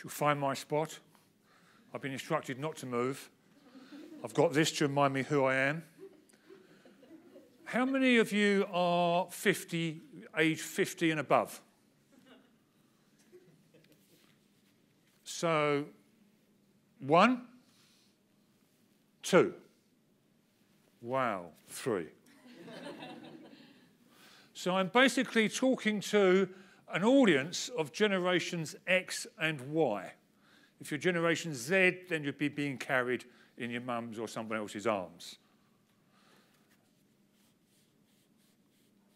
which will find my spot. I've been instructed not to move. I've got this to remind me who I am. How many of you are 50, age 50 and above? So, 1, 2. Wow, 3. So I'm basically talking to an audience of generations X and Y. If you're Generation Z, then you'd be being carried in your mum's or someone else's arms.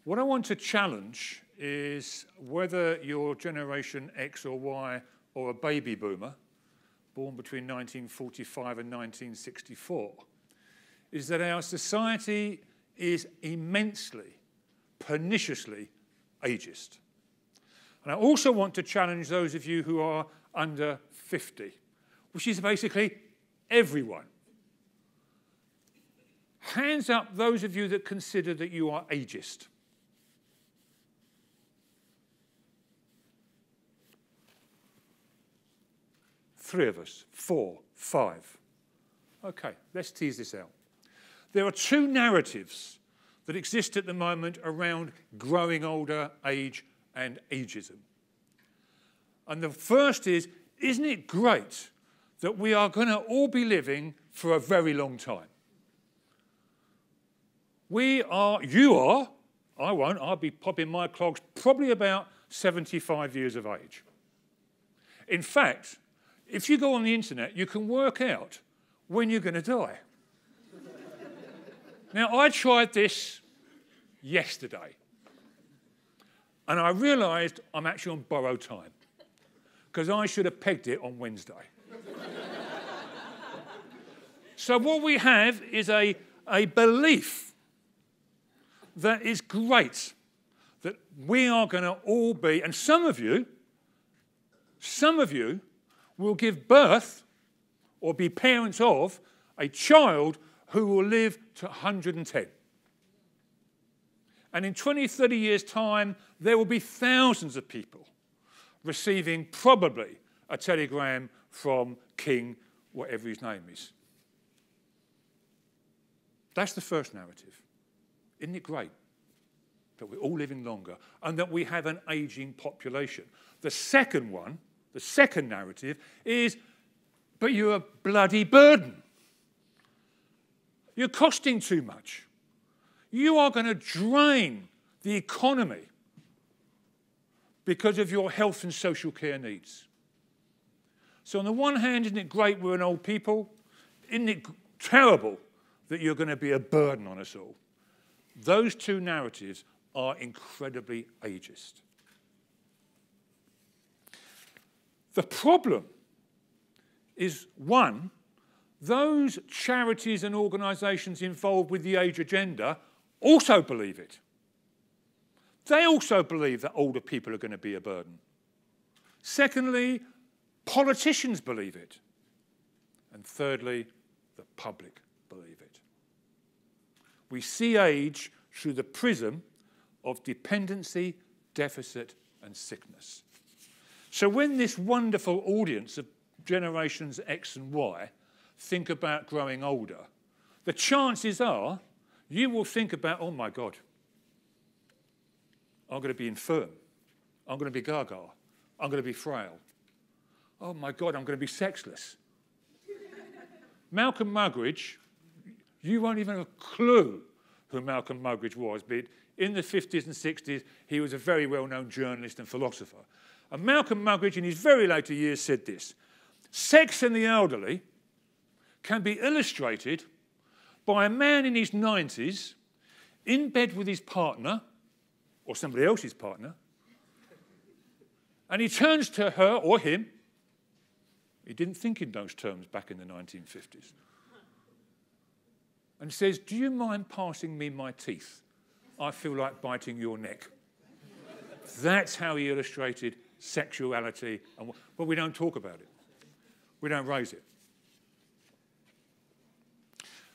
What I want to challenge is whether you're Generation X or Y or a baby boomer, born between 1945 and 1964, is that our society is immensely, perniciously ageist. And I also want to challenge those of you who are under 50, which is basically everyone. Hands up those of you that consider that you are ageist. Three of us, 4, 5. Okay, let's tease this out. There are two narratives that exist at the moment around growing older, age, and ageism. And the first is, isn't it great that we are going to all be living for a very long time? We are, you are, I won't, I'll be popping my clogs probably about 75 years of age. In fact, if you go on the internet, you can work out when you're going to die. Now, I tried this yesterday, and I realised I'm actually on borrowed time, because I should have pegged it on Wednesday. So what we have is a belief that is great, that we are going to all be, and some of you will give birth or be parents of a child who will live to 110. And in 20, 30 years' time, there will be thousands of people receiving probably a telegram from King, whatever his name is. That's the first narrative. Isn't it great that we're all living longer and that we have an ageing population? The second one, the second narrative is, but you're a bloody burden. You're costing too much. You are going to drain the economy because of your health and social care needs. So on the one hand, isn't it great we're an old people? Isn't it terrible that you're going to be a burden on us all? Those two narratives are incredibly ageist. The problem is, one, those charities and organisations involved with the age agenda also believe it. They also believe that older people are going to be a burden. Secondly, politicians believe it. And thirdly, the public believe it. We see age through the prism of dependency, deficit, and sickness. So when this wonderful audience of generations X and Y think about growing older, the chances are you will think about, oh my God, I'm going to be infirm. I'm going to be gaga. I'm going to be frail. Oh my God, I'm going to be sexless. Malcolm Muggeridge, you won't even have a clue who Malcolm Muggeridge was, but in the 50s and 60s, he was a very well-known journalist and philosopher. And Malcolm Muggeridge, in his very later years, said this: sex in the elderly can be illustrated by a man in his 90s in bed with his partner, or somebody else's partner, and he turns to her or him. He didn't think in those terms back in the 1950s. And says, do you mind passing me my teeth? I feel like biting your neck. That's how he illustrated sexuality. But we don't talk about it. We don't raise it.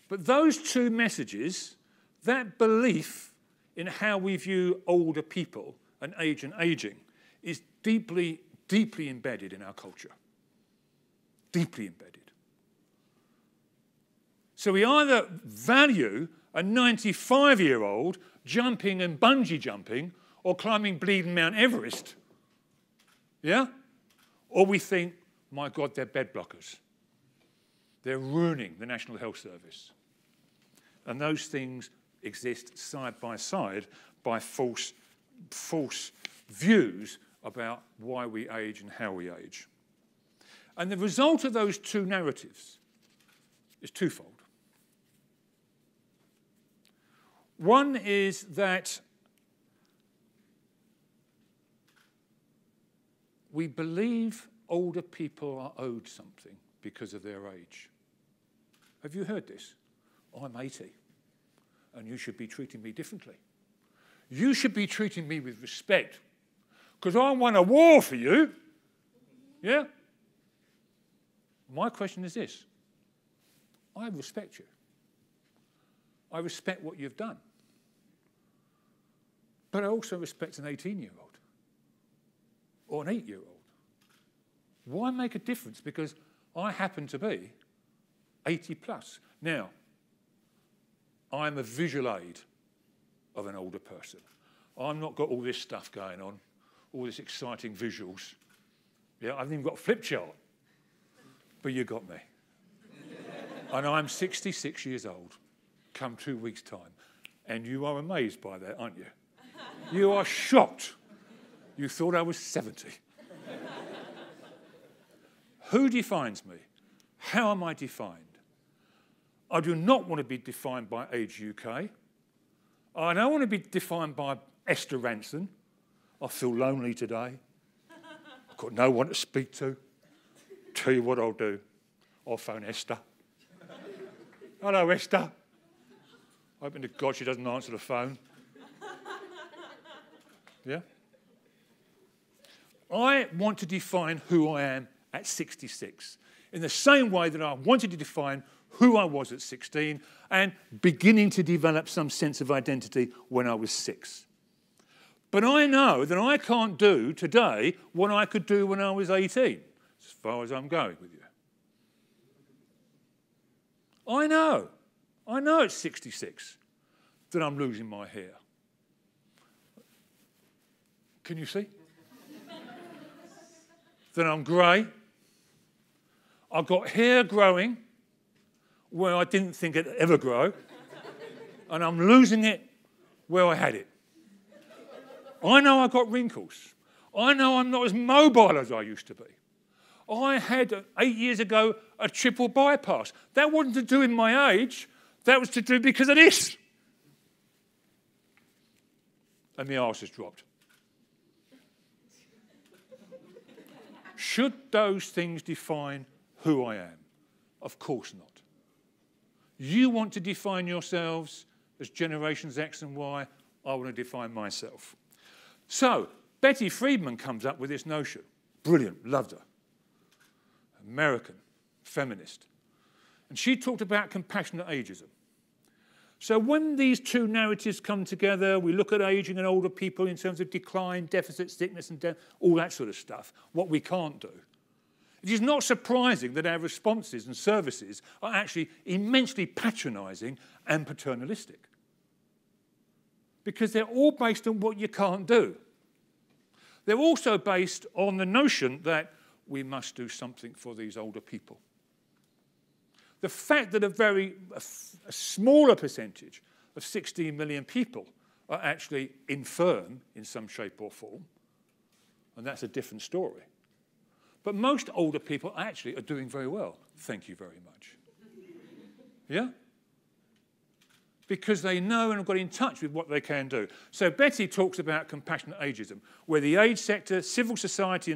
But those two messages, that belief in how we view older people and age and ageing, is deeply, deeply embedded in our culture. deeply embedded. So we either value a 95-year-old jumping and bungee jumping or climbing bleeding Mount Everest, yeah? Or we think, my God, they're bed blockers. They're ruining the National Health Service. And those things exist side by side by false views about why we age and how we age. And the result of those two narratives is twofold. One is that we believe older people are owed something because of their age. Have you heard this? I'm 80, and you should be treating me differently. You should be treating me with respect, because I won a war for you. Yeah? My question is this. I respect you. I respect what you've done. But I also respect an 18-year-old or an 8-year-old. Why make a difference? Because I happen to be 80 plus. Now, I'm a visual aid of an older person. I've not got all this stuff going on, all this exciting visuals. Yeah, I haven't even got a flip chart. But you got me. And I'm 66 years old, come 2 weeks' time. And you are amazed by that, aren't you? You are shocked. You thought I was 70. Who defines me? How am I defined? I do not want to be defined by Age UK. I don't want to be defined by Esther Ranson. I feel lonely today. I've got no one to speak to. Tell you what I'll do. I'll phone Esther. Hello, Esther. Hoping to God she doesn't answer the phone. Yeah? I want to define who I am at 66, in the same way that I wanted to define who I was at 16 and beginning to develop some sense of identity when I was 6. But I know that I can't do today what I could do when I was 18, as far as I'm going with you. I know at 66 that I'm losing my hair. Can you see? That I'm grey. I've got hair growing where I didn't think it'd ever grow, and I'm losing it where I had it. I know I've got wrinkles. I know I'm not as mobile as I used to be. I had, 8 years ago, a triple bypass. That wasn't to do with my age. That was to do because of this. And the arse has dropped. Should those things define who I am? Of course not. You want to define yourselves as generations X and Y. I want to define myself. So, Betty Friedman comes up with this notion. Brilliant, loved her. American, feminist. And she talked about compassionate ageism. So when these two narratives come together, we look at aging and older people in terms of decline, deficit, sickness, and death, all that sort of stuff, what we can't do. It is not surprising that our responses and services are actually immensely patronising and paternalistic. Because they're all based on what you can't do. They're also based on the notion that we must do something for these older people. The fact that a smaller percentage of 16 million people are actually infirm in some shape or form, and that's a different story. But most older people actually are doing very well. Thank you very much. Yeah? Because they know and have got in touch with what they can do. So Betty talks about compassionate ageism, where the age sector, civil society,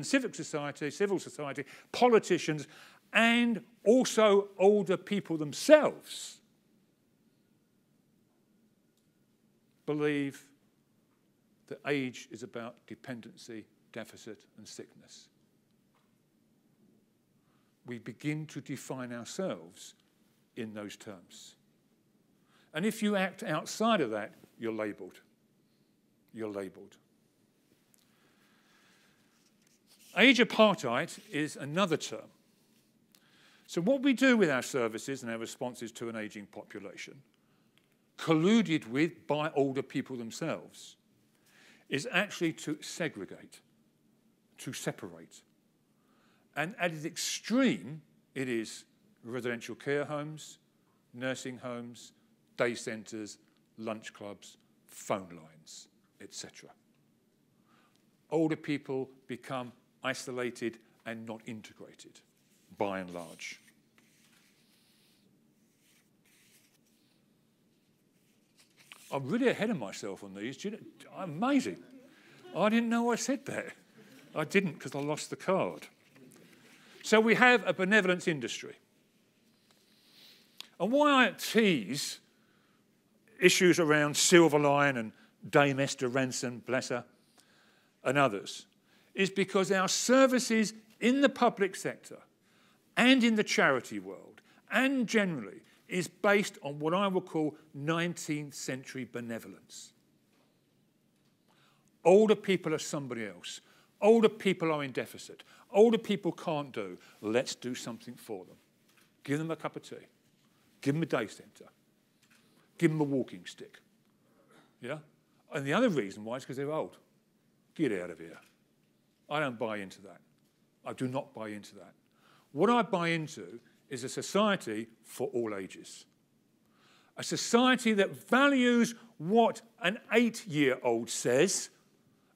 politicians, and also older people themselves believe that age is about dependency, deficit, and sickness. We begin to define ourselves in those terms. And if you act outside of that, you're labelled. You're labelled. Age apartheid is another term. So what we do with our services and our responses to an ageing population, colluded with by older people themselves, is actually to segregate, to separate. And at its extreme, it is residential care homes, nursing homes, day centres, lunch clubs, phone lines, etc. Older people become isolated and not integrated, by and large. I'm really ahead of myself on these. Amazing. I didn't know I said that. I didn't because I lost the card. So we have a benevolence industry. And why I tease issues around Silverline and Dame Esther Ranson, bless her, and others, is because our services in the public sector and in the charity world and generally is based on what I would call 19th century benevolence. Older people are somebody else. Older people are in deficit. Older people can't do. Let's do something for them. Give them a cup of tea. Give them a day centre. Give them a walking stick. Yeah? And the other reason why is because they're old. Get out of here. I don't buy into that. I do not buy into that. What I buy into is a society for all ages. A society that values what an 8-year-old says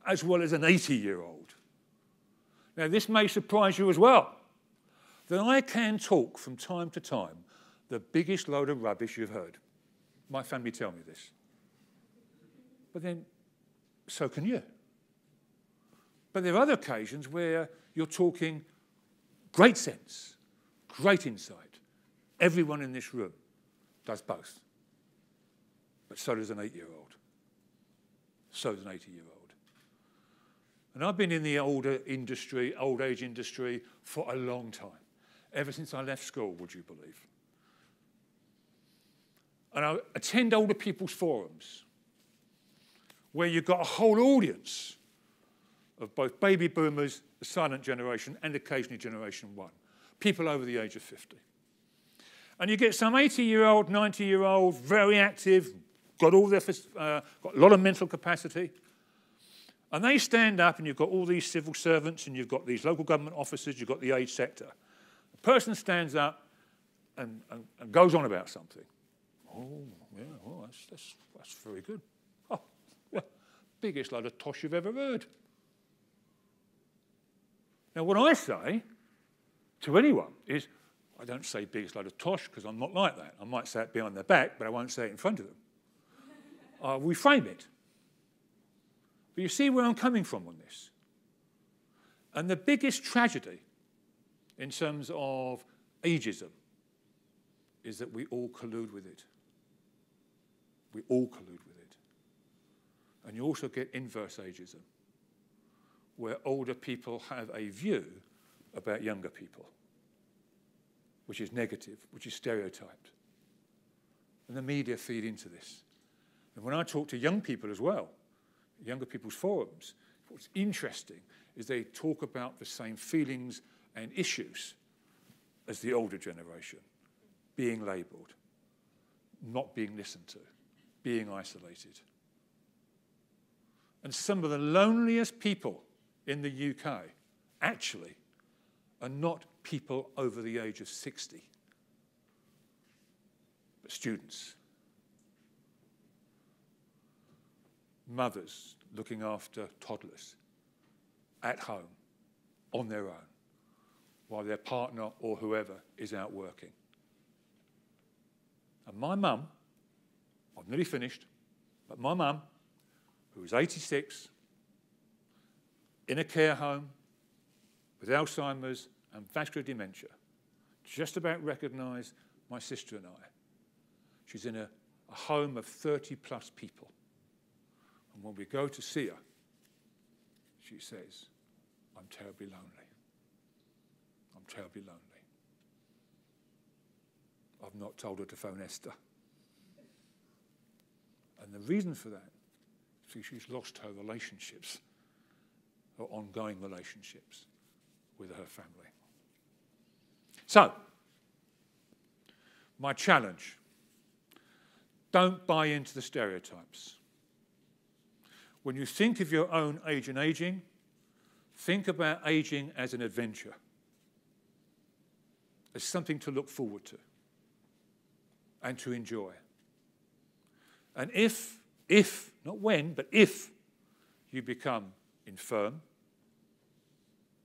as well as an 80-year-old. Now, this may surprise you as well, that I can talk from time to time the biggest load of rubbish you've heard. My family tell me this. But then, so can you. But there are other occasions where you're talking great sense, great insight. Everyone in this room does both. But so does an 8-year-old. So does an 80-year-old. And I've been in the older industry, old age industry, for a long time. Ever since I left school, would you believe? And I attend older people's forums, where you've got a whole audience of both baby boomers, the silent generation, and occasionally Generation 1, people over the age of 50. And you get some 80-year-old, 90-year-old, very active, got a lot of mental capacity, and they stand up, and you've got all these civil servants, and you've got these local government officers, you've got the age sector. The person stands up and goes on about something. Oh, yeah, well, that's very good. Oh, well, biggest load of tosh you've ever heard. Now, what I say to anyone is, I don't say biggest load of tosh because I'm not like that. I might say it behind their back, but I won't say it in front of them. We frame it. But you see where I'm coming from on this. And the biggest tragedy in terms of ageism is that we all collude with it. We all collude with it. And you also get inverse ageism, where older people have a view about younger people, which is negative, which is stereotyped. And the media feed into this. And when I talk to young people as well, younger people's forums, what's interesting is they talk about the same feelings and issues as the older generation, being labelled, not being listened to, being isolated. And some of the loneliest people in the UK actually are not people over the age of 60, but students. Mothers looking after toddlers at home, on their own, while their partner or whoever is out working. And my mum, I'm nearly finished, but my mum, who was 86, in a care home with Alzheimer's and vascular dementia, just about recognised my sister and I. She's in a home of 30-plus people. And when we go to see her, she says, I'm terribly lonely. I'm terribly lonely. I've not told her to phone Esther. And the reason for that is she's lost her relationships, her ongoing relationships with her family. So, My challenge: don't buy into the stereotypes. When you think of your own age and ageing, think about ageing as an adventure, as something to look forward to and to enjoy. And if, not when, but if you become infirm,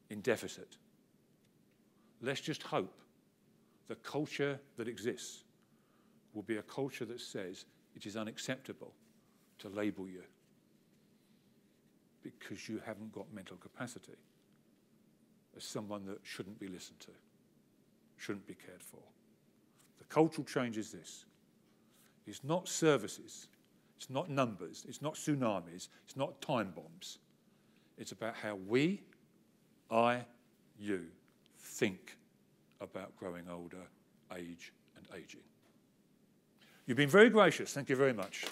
in deficit, let's just hope the culture that exists will be a culture that says it is unacceptable to label you because you haven't got mental capacity as someone that shouldn't be listened to, shouldn't be cared for. The cultural change is this. It's not services, it's not numbers, it's not tsunamis, it's not time bombs. It's about how we, I, you, think about growing older, age and ageing. You've been very gracious. Thank you very much.